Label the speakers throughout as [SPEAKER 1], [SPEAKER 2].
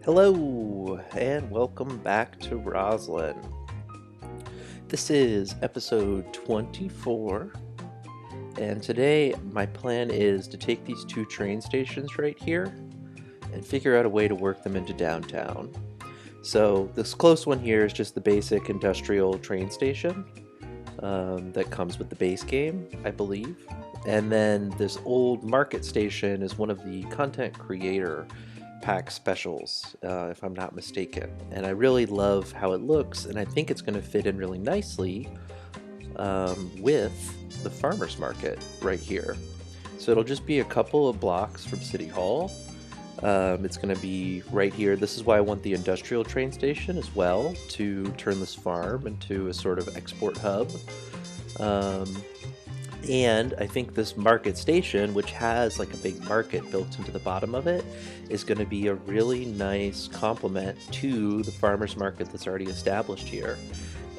[SPEAKER 1] Hello, and welcome back to Roslyn. This is episode 24, and today my plan is to take these two train stations right here and figure out a way to work them into downtown. So this close one here is just the basic industrial train station that comes with the base game, I believe. And then this old market station is one of the content creator pack specials, if I'm not mistaken. And I really love how it looks, and I think it's going to fit in really nicely with the farmer's market right here. So it'll just be a couple of blocks from City Hall. It's going to be right here. This is why I want the industrial train station as well, to turn this farm into a sort of export hub. And I think this market station, which has like a big market built into the bottom of it, is going to be a really nice complement to the farmer's market that's already established here.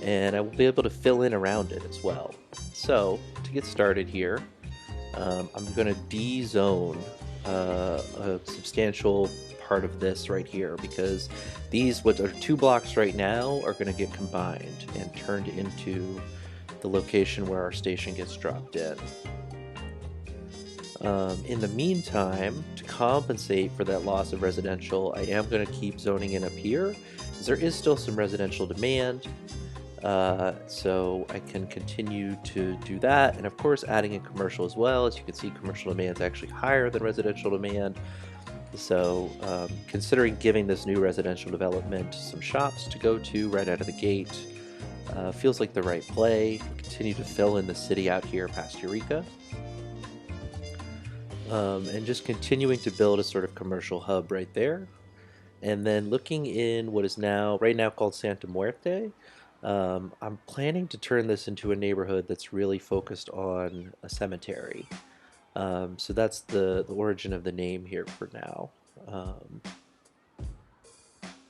[SPEAKER 1] And I will be able to fill in around it as well. So, to get started here, I'm going to de-zone a substantial part of this right here, because these, what are 2 blocks right now, are going to get combined and turned into the location where our station gets dropped in. In the meantime, to compensate for that loss of residential, I am going to keep zoning in up here, because there is still some residential demand, so I can continue to do that, and of course adding in commercial as well. As you can see, commercial demand is actually higher than residential demand, so considering giving this new residential development some shops to go to right out of the gate, feels like the right play. Continue to fill in the city out here past Eureka. And just continuing to build a sort of commercial hub right there. And then looking in what is right now called Santa Muerte, I'm planning to turn this into a neighborhood that's really focused on a cemetery. So that's the origin of the name here for now.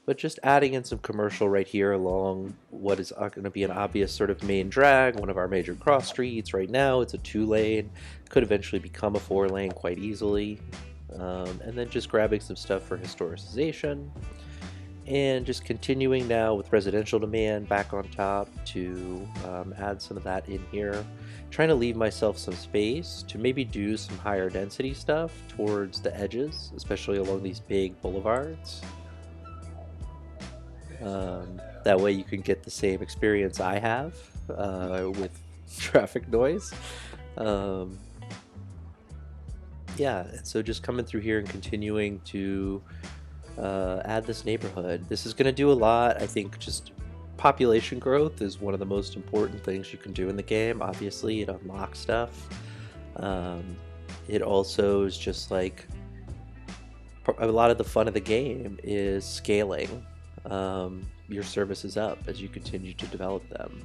[SPEAKER 1] But just adding in some commercial right here along what is going to be an obvious sort of main drag, one of our major cross streets. Right now it's a 2-lane, could eventually become a 4-lane quite easily. And then just grabbing some stuff for historicization, and just continuing now with residential demand back on top to add some of that in here. Trying to leave myself some space to maybe do some higher density stuff towards the edges, especially along these big boulevards. That way you can get the same experience I have with traffic noise. Yeah, and so just coming through here and continuing to add this neighborhood. This is going to do a lot. I think just population growth is one of the most important things you can do in the game. Obviously, it unlocks stuff. It also is just like a lot of the fun of the game is scaling your services up as you continue to develop them.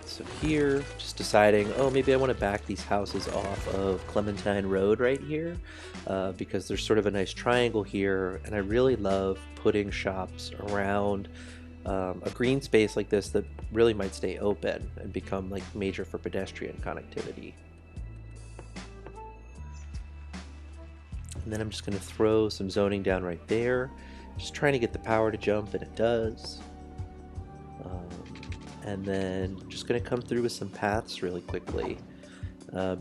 [SPEAKER 1] So here, just deciding, oh, maybe I want to back these houses off of Clementine Road right here, because there's sort of a nice triangle here, and I really love putting shops around a green space like this that really might stay open and become like major for pedestrian connectivity. And then I'm just going to throw some zoning down right there, just trying to get the power to jump, and it does. And then just going to come through with some paths really quickly.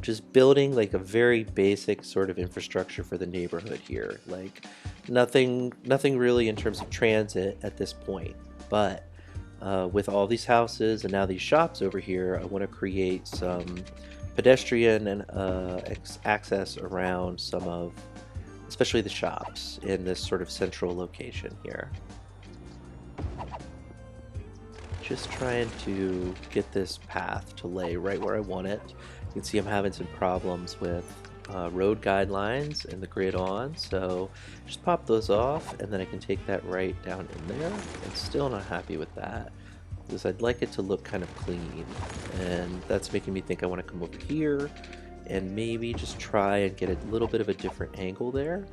[SPEAKER 1] Just building like a very basic sort of infrastructure for the neighborhood here. Like nothing really in terms of transit at this point. But with all these houses and now these shops over here, I want to create some pedestrian and access around some of, especially the shops in this sort of central location here. Just trying to get this path to lay right where I want it. You can see I'm having some problems with road guidelines and the grid on, so just pop those off, and then I can take that right down in there. And still not happy with that, because I'd like it to look kind of clean, and that's making me think I want to come over here and maybe just try and get a little bit of a different angle there.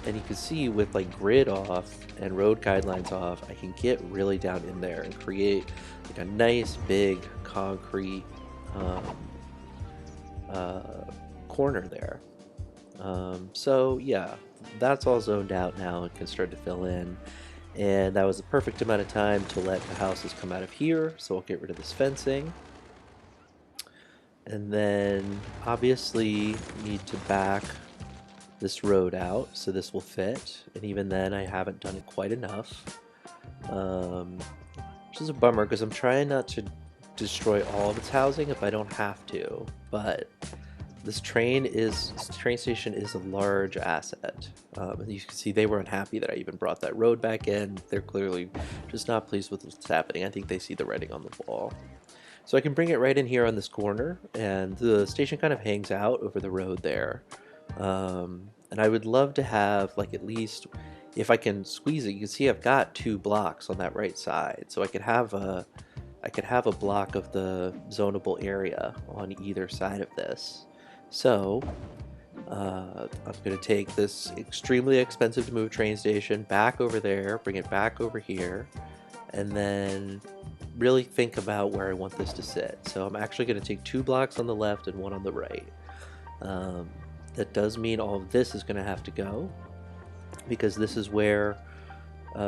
[SPEAKER 1] And you can see with like grid off and road guidelines off, I can get really down in there and create like a nice big concrete corner there. So yeah, that's all zoned out now and can start to fill in. And that was the perfect amount of time to let the houses come out of here, so I'll get rid of this fencing. And then obviously need to back this road out so this will fit, and even then I haven't done it quite enough, which is a bummer because I'm trying not to destroy all of its housing if I don't have to, but this train station is a large asset. You can see they were unhappy that I even brought that road back in. They're clearly just not pleased with what's happening. I think they see the writing on the wall. So I can bring it right in here on this corner, and the station kind of hangs out over the road there. And I would love to have, like, at least, if I can squeeze it, you can see I've got 2 blocks on that right side. So I could have a block of the zonable area on either side of this. So I'm going to take this extremely expensive to move train station back over there, bring it back over here, and then really think about where I want this to sit. So I'm actually going to take 2 blocks on the left and 1 on the right. That does mean all of this is going to have to go, because this is where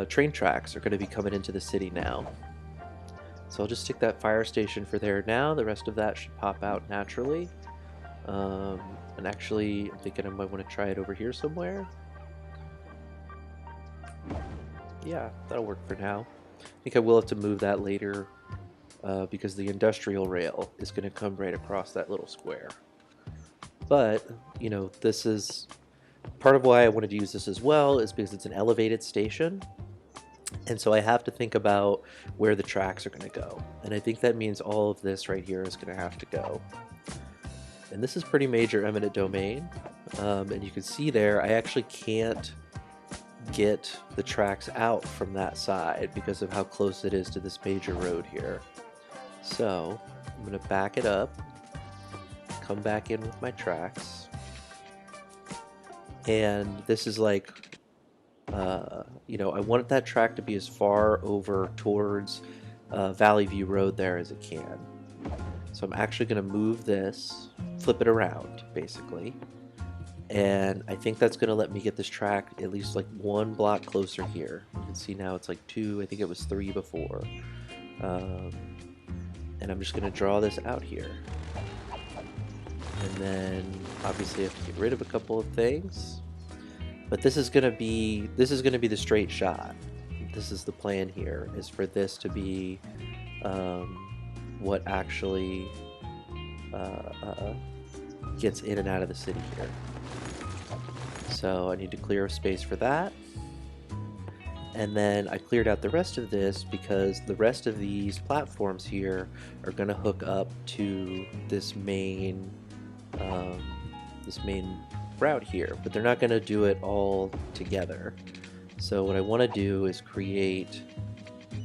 [SPEAKER 1] train tracks are going to be coming into the city now. So I'll just stick that fire station for there now. The rest of that should pop out naturally. And actually, I'm thinking I might want to try it over here somewhere. Yeah, that'll work for now. I think I will have to move that later because the industrial rail is going to come right across that little square. But, you know, this is part of why I wanted to use this as well, is because it's an elevated station. And so I have to think about where the tracks are going to go. And I think that means all of this right here is going to have to go. And this is pretty major eminent domain. And you can see there, I actually can't get the tracks out from that side because of how close it is to this major road here. So I'm going to back it up, come back in with my tracks, and this is like, you know, I want that track to be as far over towards Valleyview Road there as it can. So I'm actually going to move this, flip it around, basically, and I think that's going to let me get this track at least like 1 block closer here. You can see now it's like 2, I think it was 3 before. And I'm just going to draw this out here. And then obviously I have to get rid of a couple of things. But this is gonna be the straight shot. This is the plan here, is for this to be what actually gets in and out of the city here. So I need to clear a space for that. And then I cleared out the rest of this because the rest of these platforms here are gonna hook up to this main route here, but they're not going to do it all together. So what I want to do is create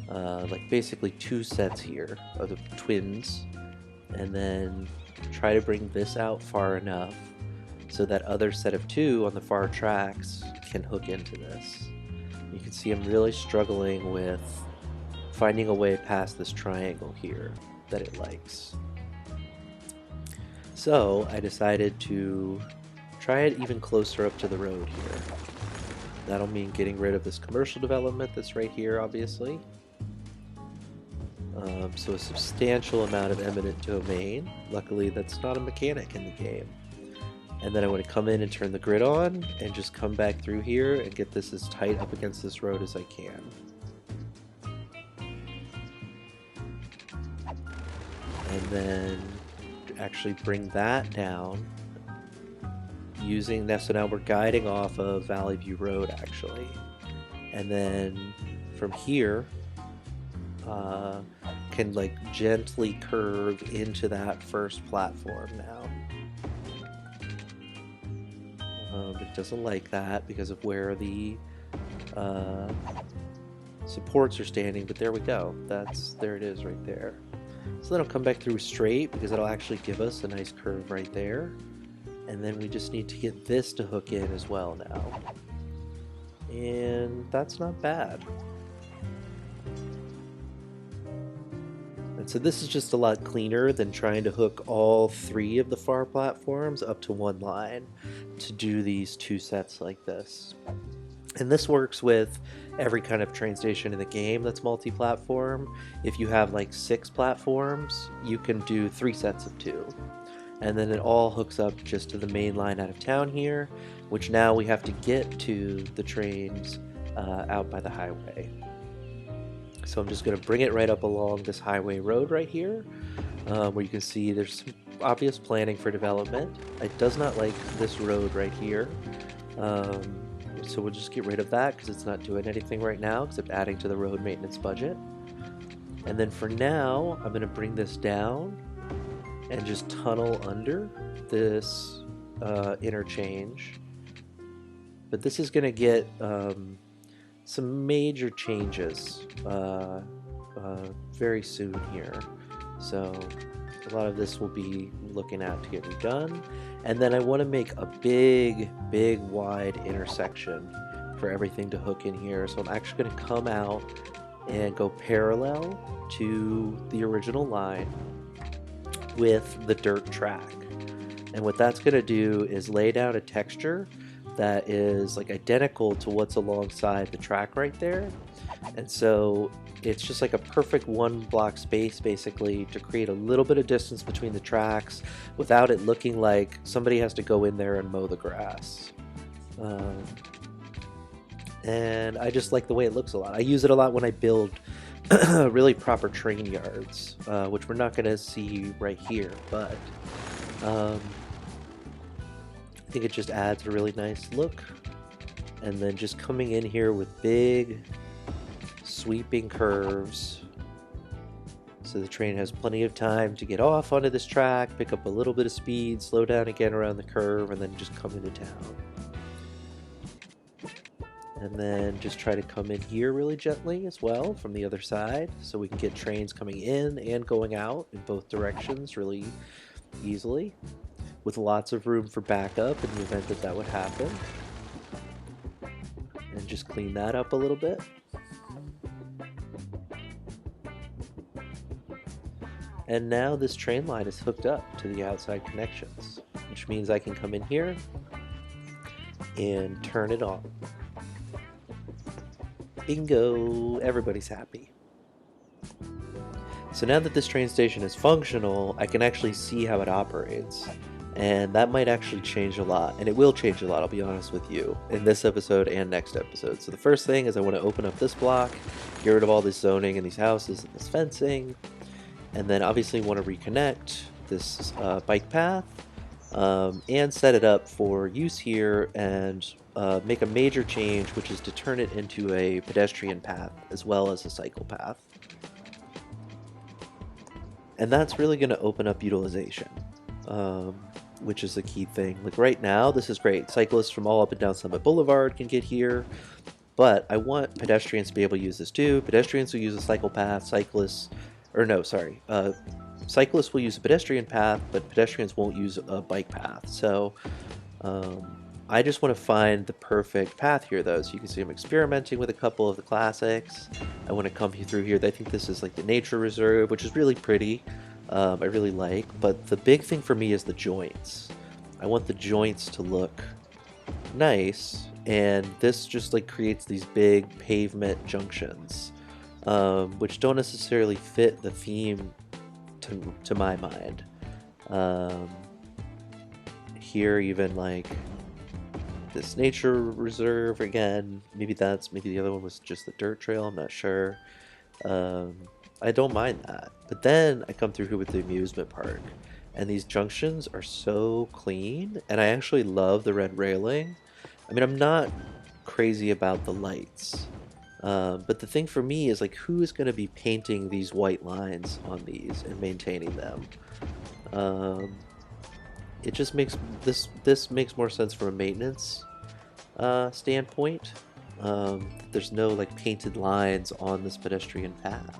[SPEAKER 1] like basically 2 sets here of the twins, and then try to bring this out far enough so that other set of 2 on the far tracks can hook into this. You can see I'm really struggling with finding a way past this triangle here that it likes. So I decided to try it even closer up to the road here. That'll mean getting rid of this commercial development that's right here, obviously. So a substantial amount of eminent domain. Luckily, that's not a mechanic in the game. And then I want to come in and turn the grid on and just come back through here and get this as tight up against this road as I can. And then actually bring that down using this. So now we're guiding off of Valleyview Road actually, and then from here can like gently curve into that first platform now. It doesn't like that because of where the supports are standing, but there we go. There it is right there. So then I'll come back through straight because it'll actually give us a nice curve right there. And then we just need to get this to hook in as well now. And that's not bad. And so this is just a lot cleaner than trying to hook all 3 of the far platforms up to one line to do these 2 sets like this. And this works with every kind of train station in the game that's multi-platform. If you have like 6 platforms, you can do 3 sets of 2. And then it all hooks up just to the main line out of town here, which now we have to get to the trains out by the highway. So I'm just going to bring it right up along this highway road right here, where you can see there's some obvious planning for development. It does not like this road right here, so we'll just get rid of that because it's not doing anything right now except adding to the road maintenance budget. And then for now, I'm going to bring this down and just tunnel under this interchange. But this is going to get some major changes very soon here. So a lot of this will be looking at to get redone. And then I want to make a big wide intersection for everything to hook in here. So I'm actually going to come out and go parallel to the original line with the dirt track. And what that's going to do is lay down a texture that is like identical to what's alongside the track right there. And so it's just like a perfect 1 block space basically to create a little bit of distance between the tracks without it looking like somebody has to go in there and mow the grass. And I just like the way it looks a lot. I use it a lot when I build really proper train yards, which we're not going to see right here, but I think it just adds a really nice look. And then just coming in here with big sweeping curves so the train has plenty of time to get off onto this track, pick up a little bit of speed, slow down again around the curve, and then just come into town. And then just try to come in here really gently as well from the other side so we can get trains coming in and going out in both directions really easily, with lots of room for backup in the event that that would happen. And just clean that up a little bit. And now this train line is hooked up to the outside connections, which means I can come in here and turn it on. Bingo! Everybody's happy. So now that this train station is functional, I can actually see how it operates. And that might actually change a lot. And it will change a lot, I'll be honest with you, in this episode and next episode. So the first thing is I want to open up this block, get rid of all this zoning and these houses and this fencing. And then obviously want to reconnect this bike path and set it up for use here and make a major change, which is to turn it into a pedestrian path as well as a cycle path. And that's really going to open up utilization, which is the key thing. Like right now, this is great. Cyclists from all up and down Summit Boulevard can get here, but I want pedestrians to be able to use this too. Pedestrians will use a cycle path, cyclists will use a pedestrian path, but pedestrians won't use a bike path. So I just want to find the perfect path here though. So you can see I'm experimenting with a couple of the classics. I want to come through here. I think this is like the nature reserve, which is really pretty. I really like, but the big thing for me is the joints. I want the joints to look nice, and this just like creates these big pavement junctions, which don't necessarily fit the theme to my mind. Here even like this nature reserve again, maybe the other one was just the dirt trail, I'm not sure. I don't mind that, but then I come through here with the amusement park, and these junctions are so clean, and I actually love the red railing. I mean, I'm not crazy about the lights, but the thing for me is like, who is going to be painting these white lines on these and maintaining them? It just makes this makes more sense from a maintenance standpoint. There's no like painted lines on this pedestrian path.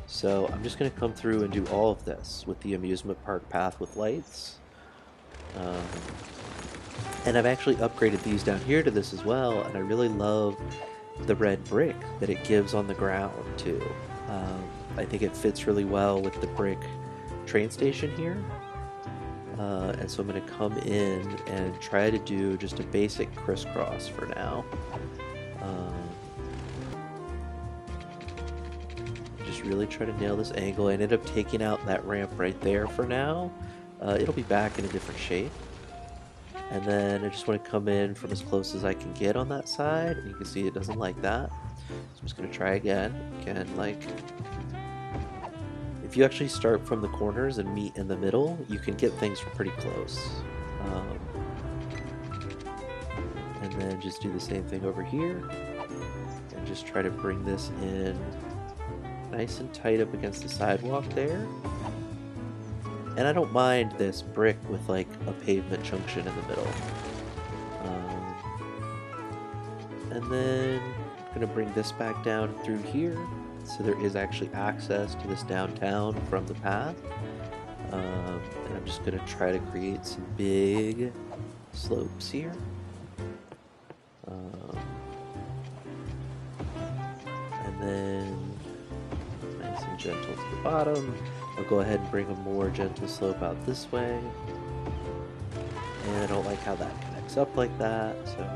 [SPEAKER 1] So I'm just going to come through and do all of this with the amusement park path with lights. And I've actually upgraded these down here to this as well, and I really love the red brick that it gives on the ground too. I think it fits really well with the brick train station here. And so I'm going to come in and try to do just a basic crisscross for now. Just really try to nail this angle. I ended up taking out that ramp right there for now. It'll be back in a different shape. And then I just want to come in from as close as I can get on that side. And you can see it doesn't like that. So I'm just going to try again. Again, like, if you actually start from the corners and meet in the middle, you can get things pretty close. And then just do the same thing over here. And just try to bring this in nice and tight up against the sidewalk there. And I don't mind this brick with like a pavement junction in the middle. And then I'm going to bring this back down through here. So there is actually access to this downtown from the path. And I'm just going to try to create some big slopes here. And then nice and gentle to the bottom. I'll go ahead and bring a more gentle slope out this way. And I don't like how that connects up like that, so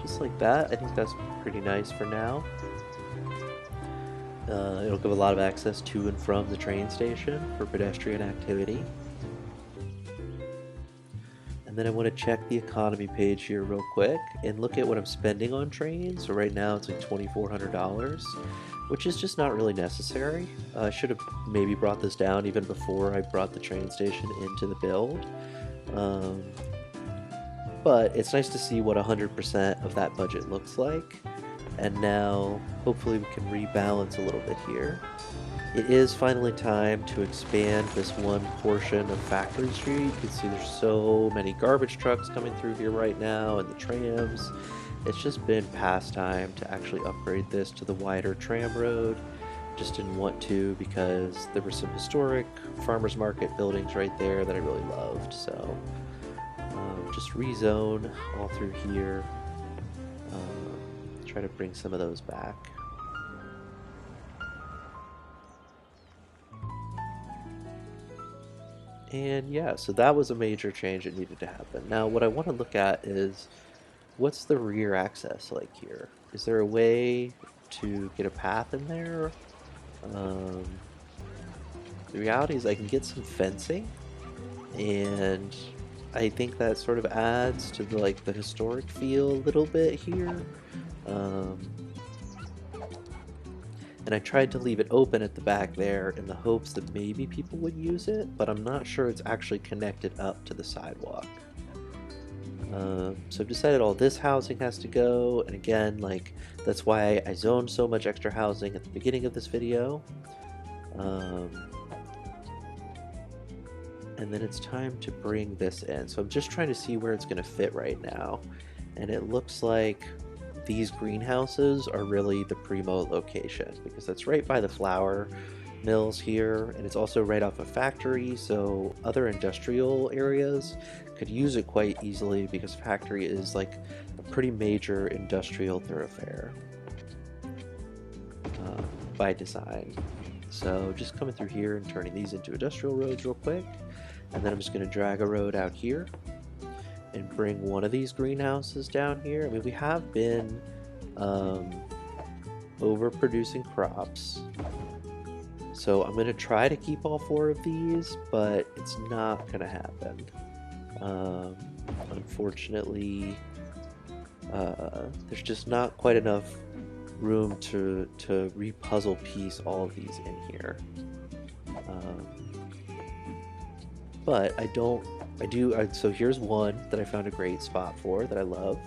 [SPEAKER 1] just like that. I think that's pretty nice for now. It'll give a lot of access to and from the train station for pedestrian activity. And then I want to check the economy page here real quick and look at what I'm spending on trains. So right now it's like $2,400, which is just not really necessary. I should have maybe brought this down even before I brought the train station into the build. But it's nice to see what 100% of that budget looks like. And now hopefully we can rebalance a little bit here. It is finally time to expand this one portion of Factory Street. You can see there's so many garbage trucks coming through here right now, and the trams. It's just been past time to actually upgrade this to the wider tram road. Just didn't want to because there were some historic farmers market buildings right there that I really loved. So just rezone all through here. Try to bring some of those back. And yeah, so that was a major change that needed to happen. Now what I want to look at is, what's the rear access like here? Is there a way to get a path in there? The reality is I can get some fencing, and I think that sort of adds to the, like, the historic feel a little bit here. And I tried to leave it open at the back there in the hopes that maybe people would use it, but I'm not sure it's actually connected up to the sidewalk. So I've decided all this housing has to go, and again, like, that's why I zoned so much extra housing at the beginning of this video. And then it's time to bring this in. So I'm just trying to see where it's going to fit right now. And it looks like these greenhouses are really the primo location, because that's right by the flour mills here, and it's also right off a factory, so other industrial areas could use it quite easily, because factory is like a pretty major industrial thoroughfare by design. So just coming through here and turning these into industrial roads real quick, and then I'm just going to drag a road out here and bring one of these greenhouses down here. I mean, we have been overproducing crops, so I'm going to try to keep all 4 of these, but it's not going to happen. Unfortunately, there's just not quite enough room to re-puzzle piece all of these in here. But so here's one that I found a great spot for that I love.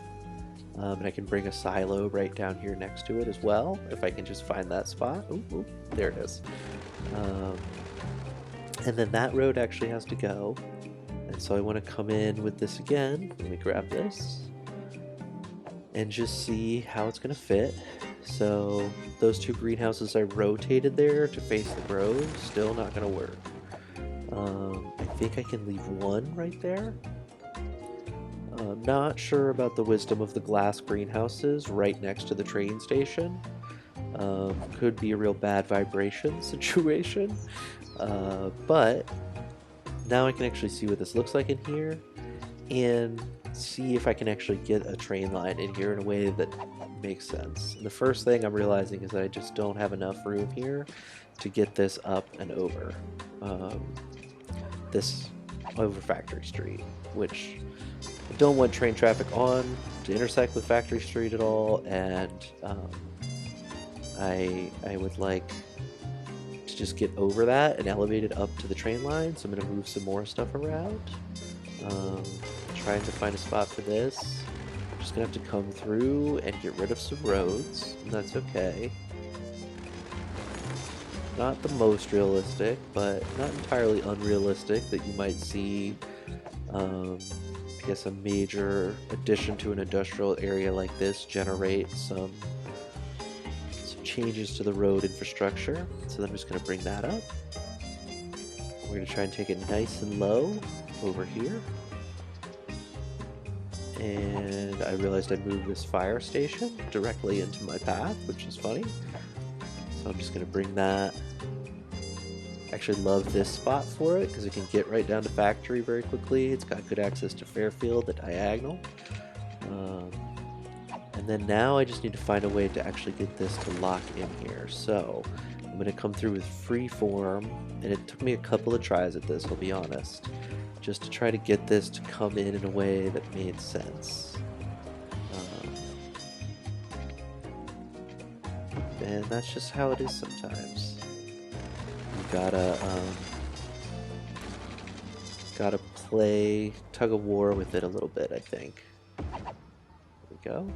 [SPEAKER 1] And I can bring a silo right down here next to it as well, if I can just find that spot. Ooh, there it is. And then that road actually has to go. And so I want to come in with this again. Let me grab this and just see how it's going to fit. So those 2 greenhouses I rotated there to face the road, still not going to work. I think I can leave one right there. Not sure about the wisdom of the glass greenhouses right next to the train station. Could be a real bad vibration situation. But now I can actually see what this looks like in here and see if I can actually get a train line in here in a way that makes sense. And the first thing I'm realizing is that I just don't have enough room here to get this up and over this over Factory Street, which I don't want train traffic on to intersect with Factory Street at all, and I would like to just get over that and elevate it up to the train line, so I'm going to move some more stuff around. Trying to find a spot for this. I'm just going to have to come through and get rid of some roads, and that's okay. Not the most realistic, but not entirely unrealistic that you might see, I guess, a major addition to an industrial area like this generate some changes to the road infrastructure. So I'm just going to bring that up. We're going to try and take it nice and low over here. And I realized I moved this fire station directly into my path, which is funny. So I'm just going to bring that. I actually love this spot for it because it can get right down to Factory very quickly. It's got good access to Fairfield, the diagonal. And then now I just need to find a way to actually get this to lock in here. So I'm going to come through with freeform, and it took me a couple of tries at this, I'll be honest, just to try to get this to come in a way that made sense. And that's just how it is sometimes. You gotta play tug of war with it a little bit, I think. There we go.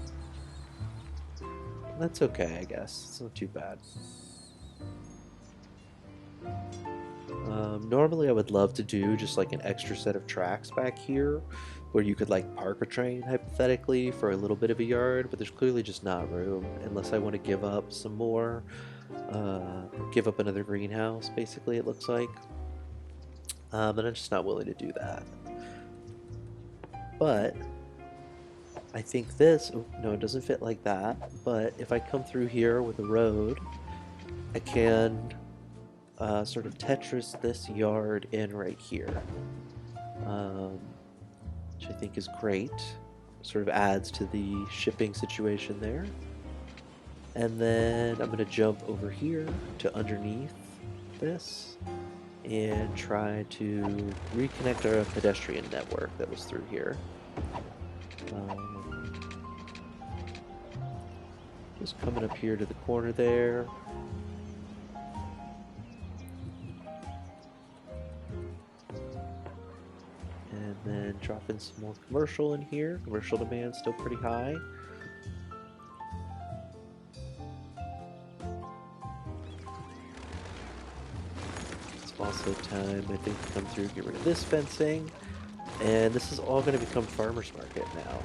[SPEAKER 1] That's okay, I guess. It's not too bad. Normally I would love to do just like an extra set of tracks back here where you could like park a train hypothetically for a little bit of a yard, but there's clearly just not room unless I want to give up some more, give up another greenhouse basically, it looks like. But I'm just not willing to do that. But I think this, oh, no, it doesn't fit like that, but if I come through here with a road, I can sort of Tetris this yard in right here, which I think is great. Sort of adds to the shipping situation there. And then I'm going to jump over here to underneath this and try to reconnect our pedestrian network that was through here. Just coming up here to the corner there. And then drop in some more commercial in here. Commercial demand still pretty high. It's also time, I think, to come through and get rid of this fencing. And this is all going to become farmer's market now.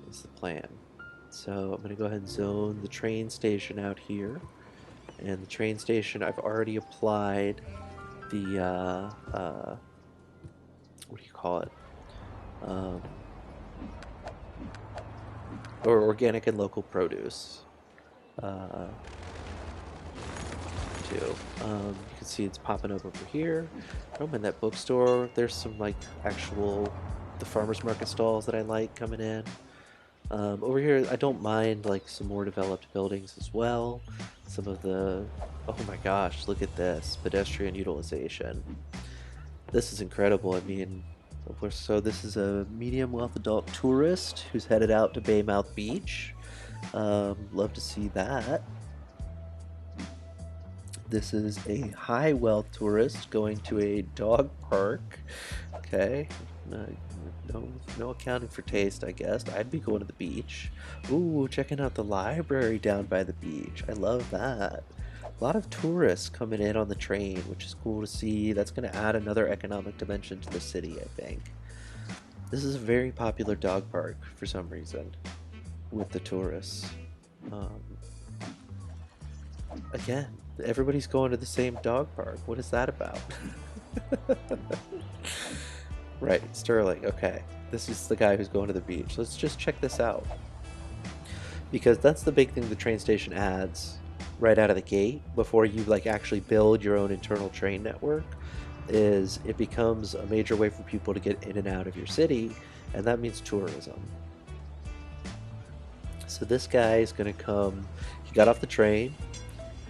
[SPEAKER 1] That's the plan. So I'm going to go ahead and zone the train station out here. And the train station, I've already applied the, what do you call it? Or organic and local produce. Too. You can see it's popping up over here. I'm in that bookstore. There's some like actual the farmers market stalls that I like coming in. Over here, I don't mind like some more developed buildings as well. Some of the, oh my gosh, look at this pedestrian utilization. This is incredible. I mean, so this is a medium wealth adult tourist who's headed out to Baymouth Beach. Love to see that. This is a high wealth tourist going to a dog park. Okay, no accounting for taste, I guess. I'd be going to the beach. Ooh, checking out the library down by the beach. I love that. A lot of tourists coming in on the train, which is cool to see. That's going to add another economic dimension to the city, I think. This is a very popular dog park for some reason with the tourists. Again, everybody's going to the same dog park. What is that about? Right, Sterling. Okay. This is the guy who's going to the beach. Let's just check this out. Because that's the big thing the train station adds right out of the gate before you like actually build your own internal train network, is it becomes a major way for people to get in and out of your city, and that means tourism. So this guy is going to come, he got off the train,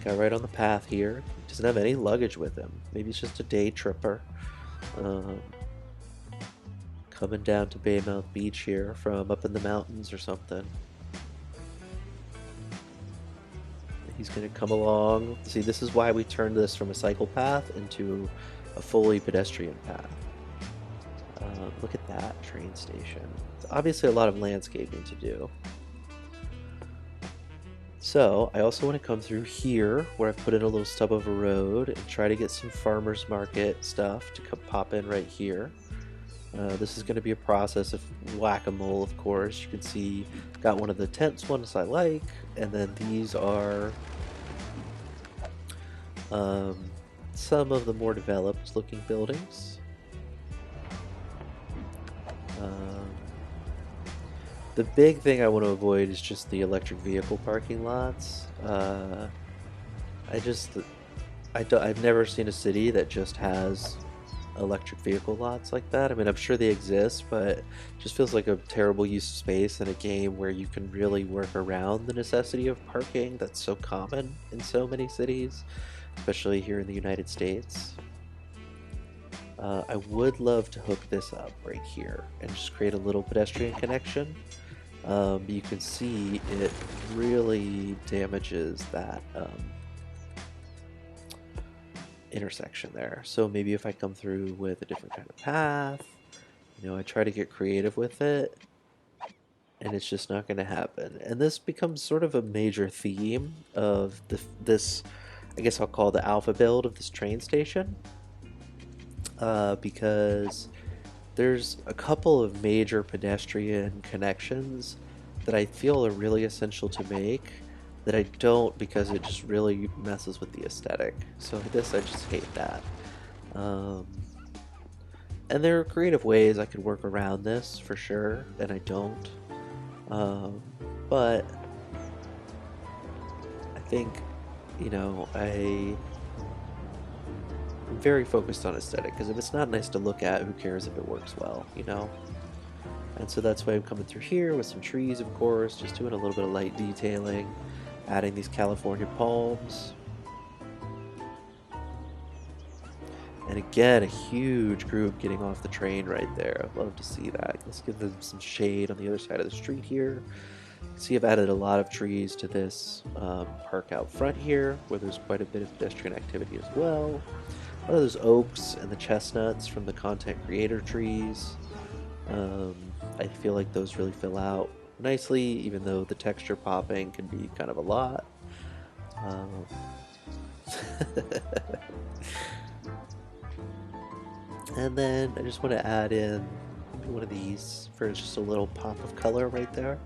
[SPEAKER 1] got right on the path here, he doesn't have any luggage with him, maybe it's just a day tripper. Coming down to Baymouth Beach here from up in the mountains or something. He's going to come along. See, this is why we turned this from a cycle path into a fully pedestrian path. Look at that train station. It's obviously a lot of landscaping to do. So I also want to come through here where I've put in a little stub of a road and try to get some farmers market stuff to pop in right here. This is going to be a process of whack-a-mole, of course. You can see got one of the tense ones I like, and then these are some of the more developed looking buildings. The big thing I want to avoid is just the electric vehicle parking lots. I've never seen a city that just has electric vehicle lots like that. I mean, I'm sure they exist, but it just feels like a terrible use of space in a game where you can really work around the necessity of parking that's so common in so many cities, especially here in the United States. I would love to hook this up right here and just create a little pedestrian connection. You can see it really damages that intersection there. So maybe if I come through with a different kind of path, you know, I try to get creative with it, and it's just not going to happen. And this becomes sort of a major theme of this, I guess I'll call the alpha build of this train station, because there's a couple of major pedestrian connections that I feel are really essential to make that I don't, because it just really messes with the aesthetic. So this, I just hate that. And there are creative ways I could work around this for sure, and I don't. But I think, you know, I'm very focused on aesthetic, because if it's not nice to look at, who cares if it works well, you know? And so that's why I'm coming through here with some trees, of course, just doing a little bit of light detailing, adding these California palms. And again, a huge group getting off the train right there. I'd love to see that. Let's give them some shade on the other side of the street here. You can see I've added a lot of trees to this park out front here, where there's quite a bit of pedestrian activity as well. A lot of those oaks and the chestnuts from the content creator trees. I feel like those really fill out nicely, even though the texture popping can be kind of a lot. And then I just want to add in one of these for just a little pop of color right there.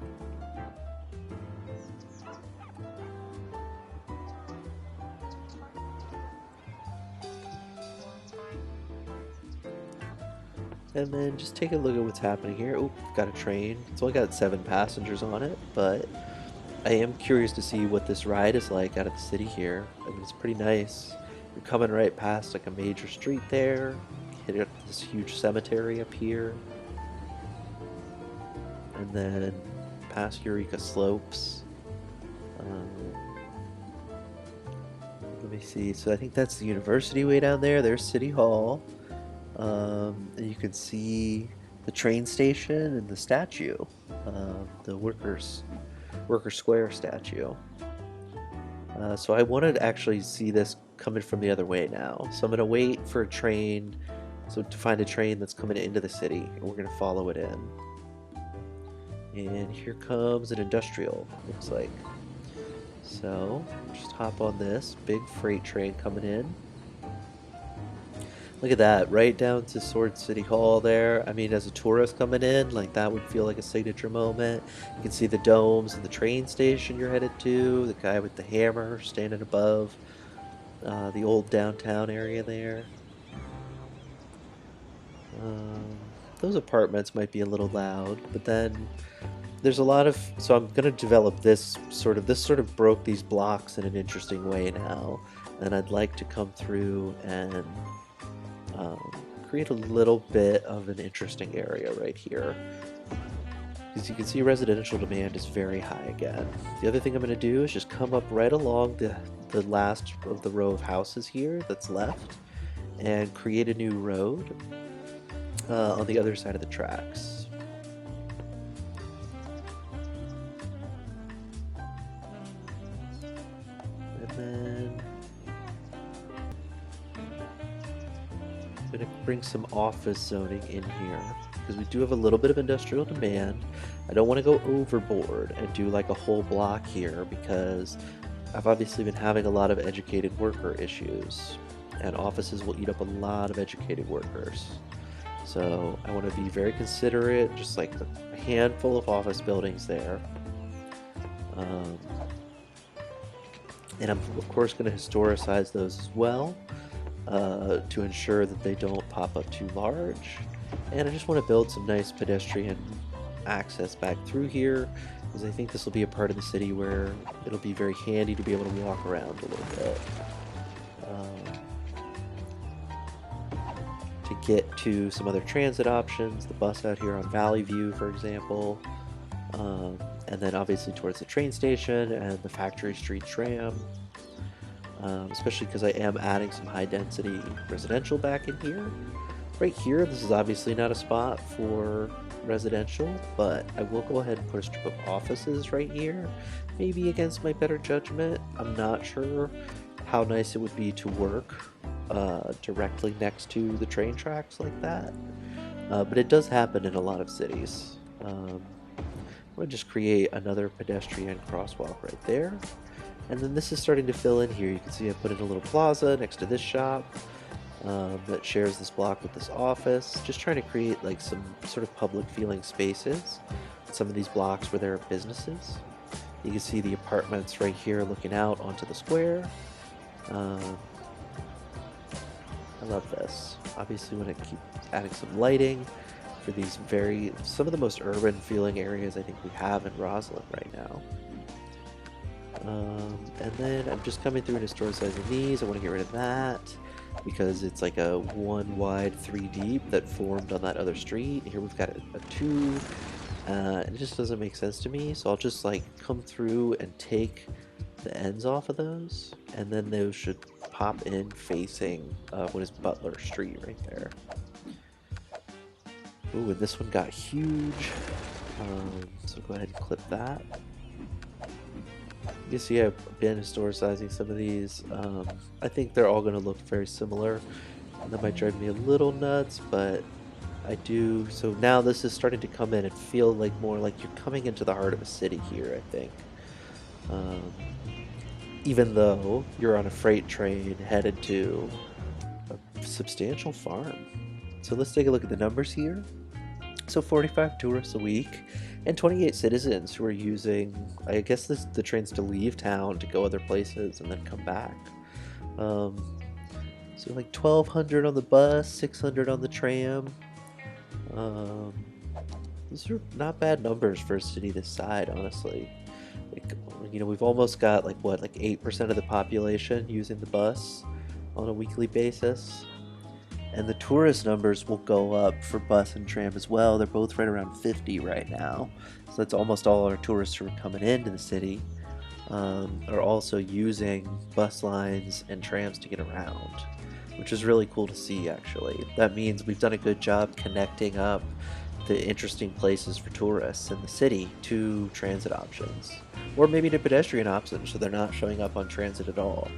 [SPEAKER 1] And then just take a look at what's happening here. Oh, got a train. It's only got 7 passengers on it, but I am curious to see what this ride is like out of the city here. I mean, it's pretty nice. You're coming right past like a major street there. Hit this huge cemetery up here. And then past Eureka Slopes. Let me see. So I think that's the university way down there. There's City Hall. And you can see the train station and the statue, the Worker Square statue. So I wanted to actually see this coming from the other way now. So I'm going to wait for a train, so to find a train that's coming into the city, and we're going to follow it in. And here comes an industrial, looks like. So just hop on this big freight train coming in. Look at that, right down to Sword City Hall there. I mean, as a tourist coming in, like that would feel like a signature moment. You can see the domes of the train station you're headed to, the guy with the hammer standing above the old downtown area there. those apartments might be a little loud, but then there's a lot of, so I'm going to develop this sort of broke these blocks in an interesting way now, and I'd like to come through and create a little bit of an interesting area right here. As you can see, residential demand is very high again. The other thing I'm going to do is just come up right along the last of the row of houses here that's left and create a new road on the other side of the tracks. And then I'm going to bring some office zoning in here because we do have a little bit of industrial demand. I don't want to go overboard and do like a whole block here because I've obviously been having a lot of educated worker issues, and offices will eat up a lot of educated workers. So I want to be very considerate, just like a handful of office buildings there. And I'm of course going to historicize those as well to ensure that they don't pop up too large. And I just want to build some nice pedestrian access back through here, because I think this will be a part of the city where it'll be very handy to be able to walk around a little bit. To get to some other transit options, the bus out here on Valleyview, for example, and then obviously towards the train station and the Factory Street tram, especially because I am adding some high-density residential back in here. Right here, this is obviously not a spot for residential, but I will go ahead and put a strip of offices right here, maybe against my better judgment. I'm not sure how nice it would be to work directly next to the train tracks like that, but it does happen in a lot of cities. I'm going to just create another pedestrian crosswalk right there, and then this is starting to fill in here. You can see I put in a little plaza next to this shop that shares this block with this office, just trying to create like some sort of public feeling spaces in some of these blocks where there are businesses. You can see the apartments right here looking out onto the square. I love this. Obviously want to keep adding some lighting for these some of the most urban feeling areas I think we have in Roslyn right now. And then I'm just coming through and historicizing these. I want to get rid of that because it's like a 1 wide 3 deep that formed on that other street. Here we've got a 2, and it just doesn't make sense to me, so I'll just like come through and take the ends off of those, and then those should pop in facing what is Butler Street right there. Ooh, and this one got huge, so go ahead and clip that. You see I've been historicizing some of these. I think they're all going to look very similar, and that might drive me a little nuts, but I do. So now this is starting to come in and feel like more like you're coming into the heart of a city here, I think. Even though you're on a freight train headed to a substantial farm. So let's take a look at the numbers here. So 45 tourists a week and 28 citizens who are using, I guess the trains to leave town to go other places and then come back. So like 1,200 on the bus, 600 on the tram. Those are not bad numbers for a city this side, honestly. Like, you know, we've almost got like 8% of the population using the bus on a weekly basis. And the tourist numbers will go up for bus and tram as well. They're both right around 50 right now. So that's almost all our tourists who are coming into the city are also using bus lines and trams to get around, which is really cool to see, actually. That means we've done a good job connecting up the interesting places for tourists in the city to transit options, or maybe to pedestrian options so they're not showing up on transit at all.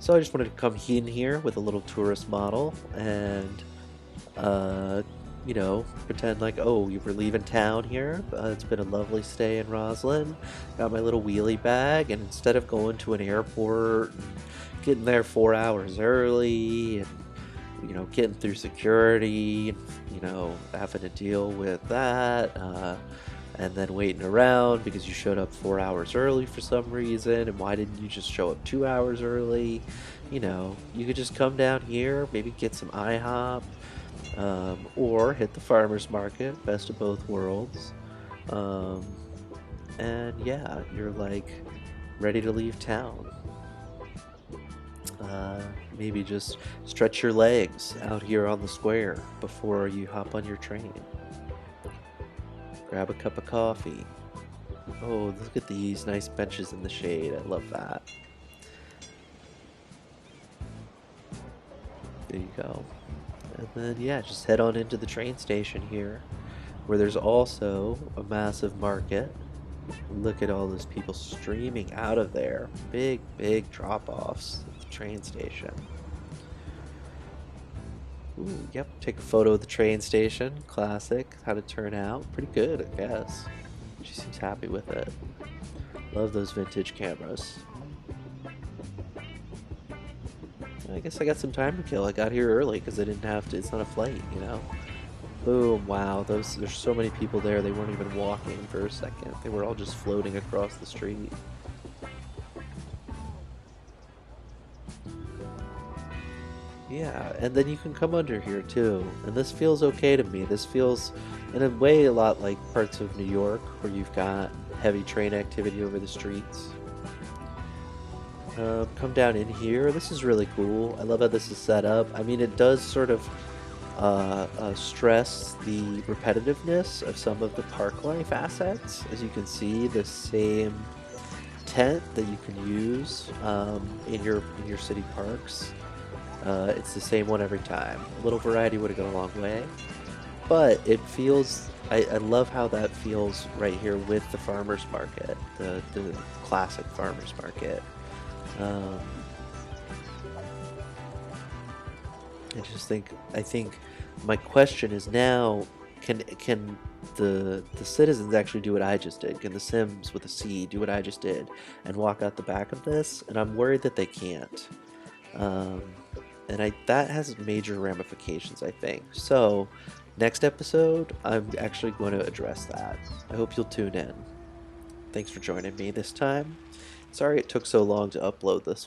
[SPEAKER 1] So I just wanted to come in here with a little tourist model and, you know, pretend like, oh, you were leaving town here. It's been a lovely stay in Roslyn. Got my little wheelie bag, and instead of going to an airport and getting there 4 hours early and, you know, getting through security and, you know, having to deal with that, and then waiting around because you showed up 4 hours early for some reason, and why didn't you just show up 2 hours early? You know, you could just come down here, maybe get some IHOP, or hit the farmer's market, best of both worlds. Um, and yeah, you're like ready to leave town. Uh, Maybe just stretch your legs out here on the square before you hop on your train. Grab a cup of coffee. Oh, look at these nice benches in the shade. I love that. There you go. And then, yeah, just head on into the train station here, where there's also a massive market. Look at all those people streaming out of there. Big, big drop-offs at the train station. Ooh, yep, take a photo of the train station. Classic. How'd it turn out? Pretty good, I guess. She seems happy with it. Love those vintage cameras. I guess I got some time to kill. I got here early because I didn't have to. It's not a flight, you know? Boom, wow. There's so many people there. They weren't even walking for a second. They were all just floating across the street. Yeah, and then you can come under here too. And this feels okay to me. This feels, in a way, a lot like parts of New York where you've got heavy train activity over the streets. Come down in here. This is really cool. I love how this is set up. I mean, it does sort of stress the repetitiveness of some of the park life assets. As you can see, the same tent that you can use in your city parks. It's the same one every time. A little variety would have gone a long way, but it feels. I love how that feels right here with the farmers market, the classic farmers market. Um, I think my question is now, can the citizens actually do what I just did? Can the Sims with a C do what I just did and walk out the back of this? And I'm worried that they can't. Um, and that has major ramifications, I think. So next episode, I'm actually going to address that. I hope you'll tune in. Thanks for joining me this time. Sorry it took so long to upload this one.